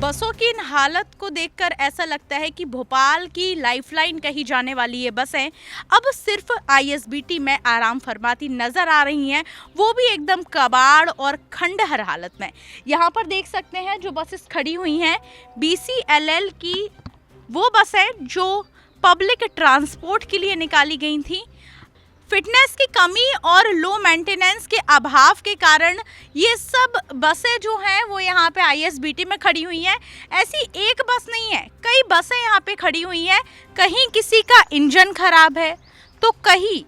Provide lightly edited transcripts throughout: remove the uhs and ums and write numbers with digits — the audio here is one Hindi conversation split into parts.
बसों की इन हालत को देखकर ऐसा लगता है कि भोपाल की लाइफलाइन कही जाने वाली ये बसें अब सिर्फ आईएसबीटी में आराम फरमाती नजर आ रही हैं, वो भी एकदम कबाड़ और खंडहर हालत में। यहाँ पर देख सकते हैं जो बसेस खड़ी हुई हैं बीसीएलएल की वो बस है जो पब्लिक ट्रांसपोर्ट के लिए निकाली गई थी। फिटनेस की कमी और लो मेंटेनेंस के अभाव के कारण ये सब बसें जो हैं वो यहाँ पे आईएसबीटी में खड़ी हुई हैं। ऐसी एक बस नहीं है, कई बसें यहाँ पे खड़ी हुई हैं। कहीं किसी का इंजन खराब है तो कहीं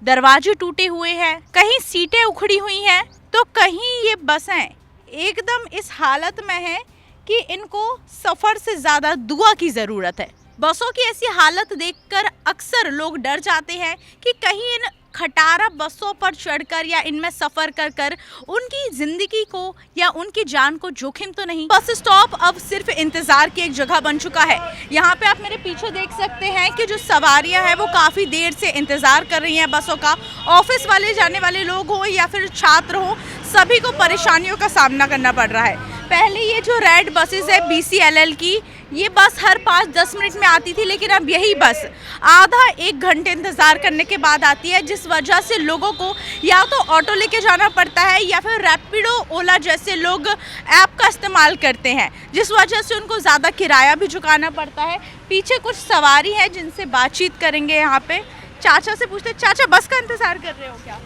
दरवाजे टूटे हुए हैं, कहीं सीटें उखड़ी हुई हैं, तो कहीं ये बसें एकदम इस हालत में हैं कि इनको सफ़र से ज़्यादा दुआ की ज़रूरत है। बसों की ऐसी हालत देखकर अक्सर लोग डर जाते हैं कि कहीं इन खटारा बसों पर चढ़कर या इनमें सफ़र कर कर उनकी ज़िंदगी को या उनकी जान को जोखिम तो नहीं। बस स्टॉप अब सिर्फ इंतज़ार की एक जगह बन चुका है। यहाँ पे आप मेरे पीछे देख सकते हैं कि जो सवारियाँ हैं वो काफ़ी देर से इंतज़ार कर रही हैं बसों का। ऑफिस वाले जाने वाले लोग हों या फिर छात्र हों, सभी को परेशानियों का सामना करना पड़ रहा है। पहले ये जो रेड बसेस है बीसीएलएल की, ये बस हर 5-10 मिनट में आती थी, लेकिन अब यही बस आधा 1 घंटे इंतज़ार करने के बाद आती है, जिस वजह से लोगों को या तो ऑटो लेके जाना पड़ता है या फिर रैपिडो, ओला जैसे लोग ऐप का इस्तेमाल करते हैं, जिस वजह से उनको ज़्यादा किराया भी चुकाना पड़ता है। पीछे कुछ सवारी है जिनसे बातचीत करेंगे। यहाँ पे चाचा से पूछते, चाचा बस का इंतज़ार कर रहे हो क्या?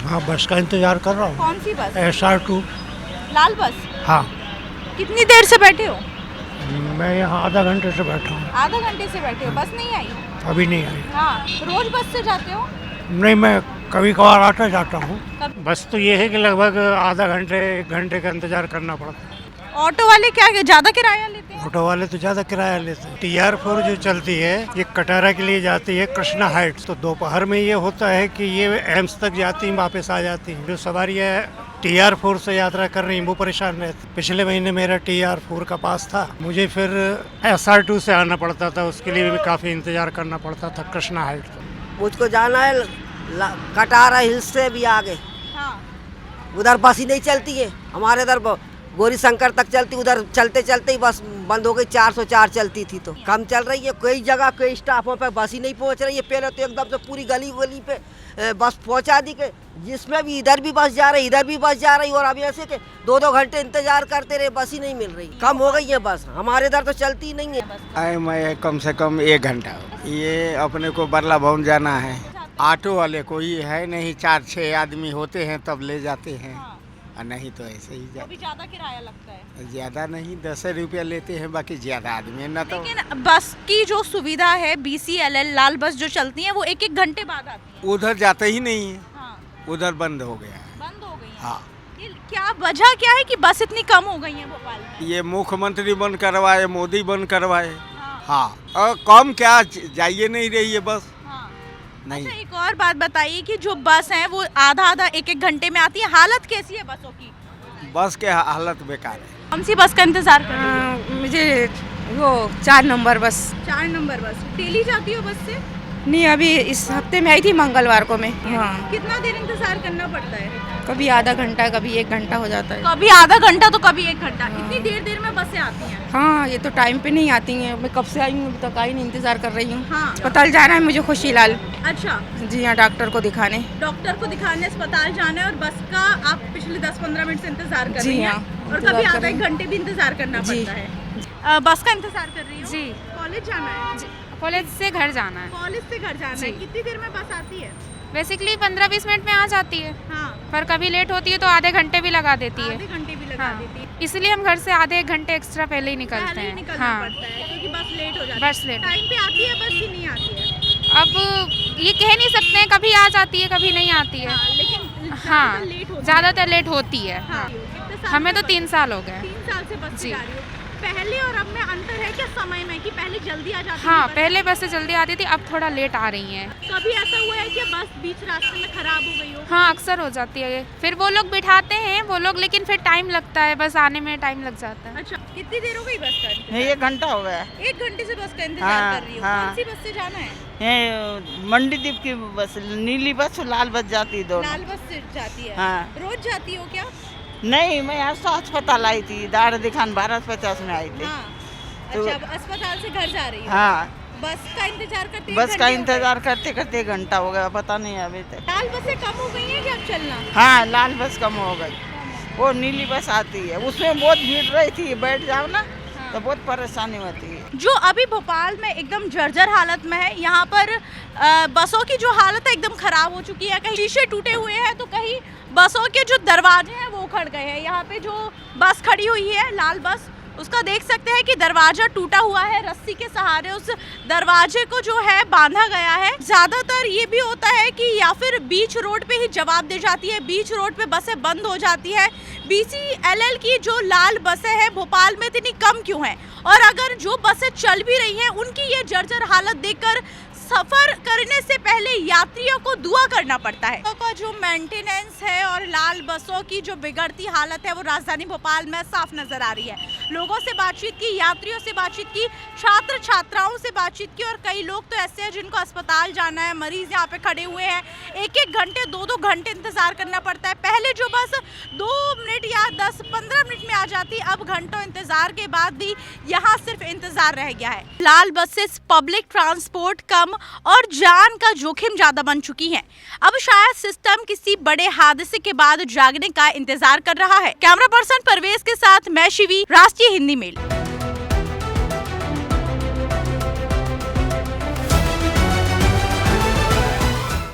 हाँ, बस का इंतज़ार कर रहा हूँ। कौन सी बस? SR2। लाल बस? हाँ। कितनी देर से बैठे हो? मैं यहाँ आधा घंटे से बैठा हूँ। आधा घंटे से बैठे हो, बस नहीं आई? अभी नहीं आई। हाँ, रोज बस से जाते हो? नहीं, मैं कभी कभार आता जाता हूँ। बस तो ये है कि लगभग आधा घंटे 1 घंटे का इंतजार करना पड़ता है। ऑटो वाले क्या ज़्यादा किराया लेते हैं? ऑटो वाले तो ज़्यादा किराया लेते हैं। TR4 जो चलती है ये कटारा के लिए जाती है कृष्णा हाइट्स, तो दोपहर में ये होता है कि ये एम्स तक जाती हैं, वापस आ जाती हैं। जो सवारियाँ TR4 से यात्रा कर रही हैं वो परेशान रहती। पिछले महीने मेरा TR4 का पास था, मुझे फिर SR2 से आना पड़ता था, उसके लिए भी काफ़ी इंतजार करना पड़ता था कृष्णा हाइट तक। मुझको जाना है कटारा हिल्स से भी आगे। हाँ। उधर बस ही नहीं चलती है, हमारे इधर गौरी शंकर तक चलती, उधर चलते चलते ही बस बंद हो गई। 404 चलती थी तो कम चल रही है। कई जगह कई स्टाफों पे बस ही नहीं पहुंच रही है। पहले तो एकदम से पूरी गली गली पे बस पहुंचा दी के, जिसमें भी इधर भी बस जा रही, इधर भी बस जा रही, और अभी ऐसे के 2-2 घंटे इंतजार करते रहे, बस ही नहीं मिल रही। कम हो गई है बस, हमारे इधर तो चलती ही नहीं है। मैं कम से कम 1 घंटा। ये अपने को बरला भवन जाना है, ऑटो वाले कोई है नहीं, 4-6 आदमी होते हैं तब ले जाते हैं, और नहीं तो ऐसे ही तो भी ज़्यादा किराया लगता है? ज़्यादा नहीं, 10 रुपया लेते हैं, बाकी ज़्यादा आदमी है ना। तो लेकिन बस की जो सुविधा है बीसीएलएल लाल बस जो चलती है वो 1-1 घंटे बाद आती है। उधर जाते ही नहीं है। हाँ। उधर बंद हो गया है। बंद हो गई है। हाँ। ये क्या वजह क्या है कि बस इतनी कम हो गई है भोपाल में? ये मुख्यमंत्री बंद करवाए, मोदी बंद करवाए। हाँ। हाँ, और कम क्या जाइए नहीं रही है बस। हाँ। नहीं। अच्छा, एक और बात बताइए कि जो बस है वो आधा 1-1 घंटे में आती है, हालत कैसी है बसों की? बस के हालत बेकार है। कौन सी बस का इंतजार कर रही हो? मुझे वो 4 नंबर बस। 4 नंबर बस। डेली जाती हो बस से? नहीं, अभी इस हफ्ते में आई थी मंगलवार को मैं। हाँ। कितना देर इंतजार करना पड़ता है? कभी आधा घंटा, कभी 1 घंटा हो जाता है। कभी आधा घंटा तो कभी 1 घंटा। इतनी देर में बसें आती हैं? हाँ, ये तो टाइम पे नहीं आती हैं। मैं कब से आई हूँ, अभी तक आई नहीं, इंतजार कर रही हूँ। हाँ। अस्पताल जाना है मुझे खुशीलाल। अच्छा। जी हाँ, डॉक्टर को दिखाने। डॉक्टर को दिखाने अस्पताल जाना है, और बस का आप पिछले 10-15 मिनट से इंतजार कर रही जी हैं। हाँ, और कभी आधा 1 घंटे भी इंतजार करना जी। पड़ता है। बस का इंतजार कर रही हो? जी। कॉलेज जाना है? कॉलेज से घर जाना है। कॉलेज से घर जाना है। जी। कितनी देर में बस आती है? बेसिकली 15-20 मिनट में आ जाती है, हाँ। पर कभी लेट होती है तो आधे घंटे भी लगा देती है। आधे घंटे भी लगा हाँ। देती है। इसलिए हम घर से आधे 1 घंटे एक्स्ट्रा पहले ही निकलते पहले ही हैं। निकलना हाँ। पड़ता है क्योंकि बस लेट हो जाती है। बस लेट। टाइम पे आती है बस ही नहीं आती है? अब ये कह नहीं सकते हैं, कभी आ जाती है कभी नहीं आती है। हाँ, लेकिन हाँ, लेट होती है। ज़्यादातर लेट होती है। हाँ। हाँ। कितने साल हमें से तो बस- 3 साल हो गए। 3 साल से बस से जी। जा रही हो। पहले और अब में अंतर है क्या समय में, कि पहले जल्दी आ जाती हाँ, थी पहले बस से जल्दी आती थी, अब थोड़ा लेट आ रही हैं। कभी ऐसा हुआ है कि बस बीच रास्ते में खराब हो गई हो? हाँ, अक्सर हो जाती है। फिर वो लोग बिठाते हैं वो लोग, लेकिन फिर टाइम लगता है, बस आने में टाइम लग जाता है। अच्छा, कितनी देर हो गई बस का इंतजार? नहीं, 1 घंटा हो गया। 1 घंटे से बस का इंतजार हाँ, कर रही हो। हाँ। कौन सी बस से जाना है? ये मंडी द्वीप की बस, नीली बस और लाल बस जाती है दोनों। लाल बस से जाती है? हाँ। रोज जाती हो क्या? नहीं, मैं आज तो अस्पताल आई थी, दाढ़ दिखान 12:50 में आई थी। तो- अच्छा, अब अस्पताल से घर जा रही है। हाँ, बस का इंतजार करते बस का इंतजार करते करते 1 घंटा हो गया, पता नहीं अभी तक। लाल बसें कम हो गई हैं कि अब चलना? हाँ, लाल बस कम हो गई, वो नीली बस आती है, उसमें बहुत भीड़ रही थी, बैठ जाओ ना तो बहुत परेशानी होती है। जो अभी भोपाल में एकदम जर्जर हालत में है, यहाँ पर बसों की जो हालत है एकदम खराब हो चुकी है। कहीं शीशे टूटे हुए हैं तो कहीं बसों के जो दरवाजे हैं वो उखड़ गए हैं। यहाँ पे जो बस खड़ी हुई है लाल बस, उसका देख सकते हैं कि दरवाजा टूटा हुआ है, रस्सी के सहारे उस दरवाजे को जो है बांधा गया है। ज्यादातर ये भी होता है कि या फिर बीच रोड पे ही जवाब दे जाती है, बीच रोड पे बसें बंद हो जाती है। BCLL की जो लाल बसें हैं भोपाल में इतनी कम क्यों हैं, और अगर जो बसें चल भी रही हैं उनकी ये जर्जर हालत देखकर सफर करने से पहले यात्रियों को दुआ करना पड़ता है। का जो मेंटेनेंस है और लाल बसों की जो बिगड़ती हालत है वो राजधानी भोपाल में साफ नजर आ रही है। लोगों से बातचीत की, यात्रियों से बातचीत की, छात्र छात्राओं से बातचीत की, और कई लोग तो ऐसे हैं जिनको अस्पताल जाना है, मरीज यहाँ पे खड़े हुए हैं, 1-1 घंटे 2-2 घंटे इंतजार करना पड़ता है। पहले जो बस 2 मिनट या 10-15 मिनट में आ जाती, अब घंटों इंतजार के बाद भी यहाँ सिर्फ इंतजार रह गया है। लाल बसेस पब्लिक ट्रांसपोर्ट कम और जान का जोखिम ज्यादा बन चुकी हैं। अब शायद सिस्टम किसी बड़े हादसे के बाद जागने का इंतजार कर रहा है। कैमरा पर्सन परवेज के साथ मैं शिवी, राष्ट्रीय हिंदी मेल।